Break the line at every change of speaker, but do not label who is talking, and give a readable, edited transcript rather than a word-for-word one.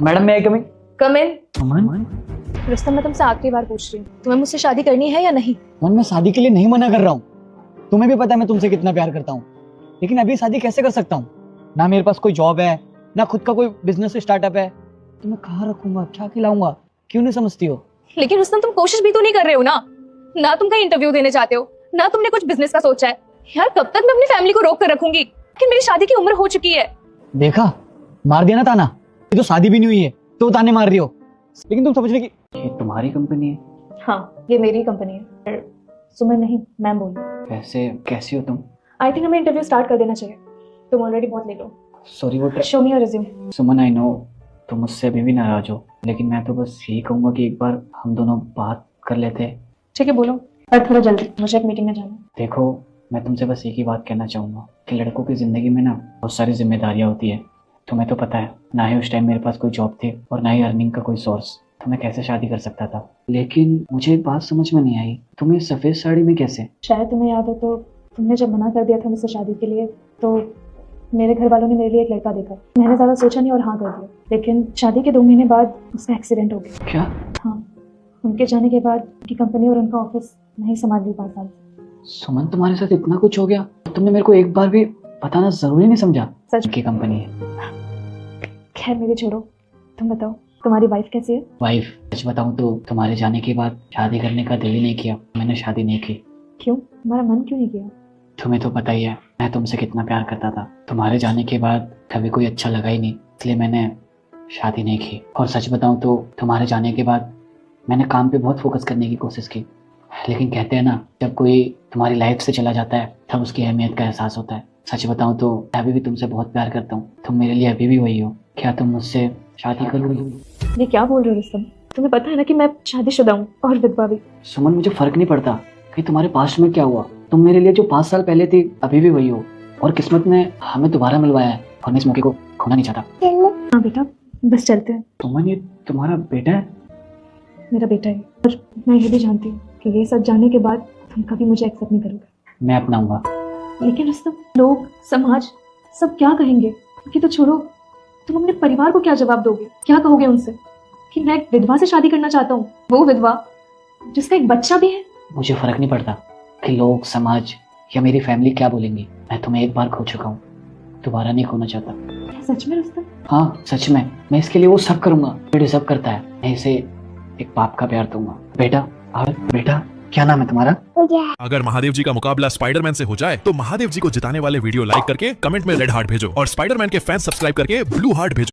Madam मैं कमी
कम इन।
अमन
रुस्तम, मैं तुमसे आखिरी बार पूछ रही हूँ, तुम्हें मुझसे शादी करनी है या नहीं?
अमन मैं शादी के लिए नहीं मना कर रहा हूँ। तुम्हें भी पता है मैं तुमसे कितना प्यार करता हूँ, लेकिन अभी शादी कैसे कर सकता हूँ? ना मेरे पास कोई जॉब है, ना खुद का कोई बिजनेस स्टार्टअप है। तो मैं कहाँ रखूंगा, क्या खिलाऊंगा? क्यों नहीं समझती हो?
लेकिन रुस्तम, तुम कोशिश भी तो नहीं कर रहे हो ना तुम कहीं इंटरव्यू देने जाते हो, ना तुमने कुछ बिजनेस का सोचा है। यार कब तक मैं अपनी फैमिली को रोक कर रखूंगी? कि मेरी शादी की उम्र हो चुकी है।
देखा, मार दिया ना ताना। ये तो शादी भी नहीं हुई है तो ताने मार रही हो। लेकिन तुम समझ रहे कि ये तुम्हारी कंपनी है?
हाँ, ये मेरी कंपनी है। सुमन नहीं, मैम बोल रही।
वैसे कैसी हो तुम?
आई थिंक हमें इंटरव्यू स्टार्ट कर देना चाहिए। तुम ऑलरेडी बहुत लेट हो।
सॉरी वो
show me your resume.
Suman, I know तुम मुझसे अभी भी नाराज हो, लेकिन मैं तो बस यही कहूंगा कि एक बार हम दोनों बात कर लेते।
ठीक है, बोलो, पर थोड़ा जल्दी, मुझे एक मीटिंग में जाना है।
देखो, मैं तुमसे बस एक ही बात कहना चाहूंगा कि लड़कों की जिंदगी में ना बहुत सारी जिम्मेदारियां होती है। तुम्हें तो पता है, ना ही उस टाइम मेरे पास कोई जॉब थी और ना ही अर्निंग का कोई सोर्स, तो मैं कैसे शादी कर सकता था। लेकिन मुझे एक बात समझ में नहीं आई, तुम्हें सफेद साड़ी में कैसे?
शायद तुम्हें याद हो तो तुमने जब मना कर दिया था मुझसे शादी के लिए, तो मेरे घर वालों ने मेरे लिए एक लड़का देखा। मैंने ज़्यादा सोचा नहीं और हाँ कर दिया। लेकिन शादी के 2 महीने बाद उसका एक्सीडेंट हो गया।
क्या?
हाँ, उनके जाने के बाद उनकी कंपनी और उनका ऑफिस नहीं संभाल रही 5 साल से।
सुमन, तुम्हारे साथ इतना कुछ हो गया, तुमने मेरे को एक बार भी बताना जरूरी नहीं समझा?
सच
की कंपनी है।
खैर मेरी छोड़ो, तुम बताओ तुम्हारी वाइफ कैसी है?
वाइफ, सच बताऊं तो तुम्हारे जाने के बाद शादी करने का दिल ही नहीं किया। मैंने शादी नहीं की।
क्यों? तुम्हारा मन क्यों नहीं किया?
तुम्हें तो पता ही है मैं तुमसे कितना प्यार करता था। तुम्हारे जाने के बाद कभी कोई अच्छा लगा ही नहीं, इसलिए मैंने शादी नहीं की। और सच बताऊं तो तुम्हारे जाने के बाद मैंने काम पे बहुत फोकस करने की कोशिश की। लेकिन कहते हैं ना, जब कोई तुम्हारी लाइफ से चला जाता है तब उसकी अहमियत का एहसास होता है। सच बताऊं तो मैं अभी भी तुमसे बहुत प्यार करता हूँ। तुम मेरे लिए अभी भी वही हो। क्या तुम मुझसे शादी करोगी?
ये क्या बोल रहे हो रुस्तम? तुम्हें पता है ना कि मैं शादीशुदा हूँ और विधवा भी।
सुमन, मुझे फर्क नहीं पड़ता कि तुम्हारे पास्ट में क्या हुआ। तुम मेरे लिए जो 5 साल पहले थी अभी भी वही हो, और किस्मत ने हमें दोबारा मिलवाया है और मैं इस मौके को खोना नहीं चाहता।
हाँ बेटा, बस चलते हैं।
सुमन, ये तुम्हारा बेटा है?
मेरा बेटा है, और मैं ये भी जानती हूँ कि ये सब जानने के बाद तुम कभी मुझे एक्सेप्ट नहीं करोगे।
मैं अपनाऊंगा।
लेकिन रुस्तम, लोग, समाज सब क्या कहेंगे? कि तो छोड़ो, तुम अपने परिवार को क्या जवाब दोगे? क्या कहोगे उनसे कि मैं एक विधवा से शादी करना चाहता हूँ, वो विधवा जिसका एक बच्चा भी है?
मुझे फर्क नहीं पड़ता कि लोग, समाज या मेरी फैमिली क्या बोलेंगी। मैं तुम्हें एक बार खो चुका हूँ, दोबारा नहीं खोना चाहता।
क्या सच में रुस्तम?
हाँ सच में। मैं इसके लिए वो सब करूंगा जो डिजर्व करता है। मैं इसे एक बाप का प्यार दूंगा। बेटा, और बेटा, क्या नाम है तुम्हारा?
अगर महादेव जी का मुकाबला स्पाइडरमैन से हो जाए तो महादेव जी को जिताने वाले वीडियो लाइक करके कमेंट में रेड हार्ट भेजो और स्पाइडरमैन के फैंस सब्सक्राइब करके ब्लू हार्ट भेजो।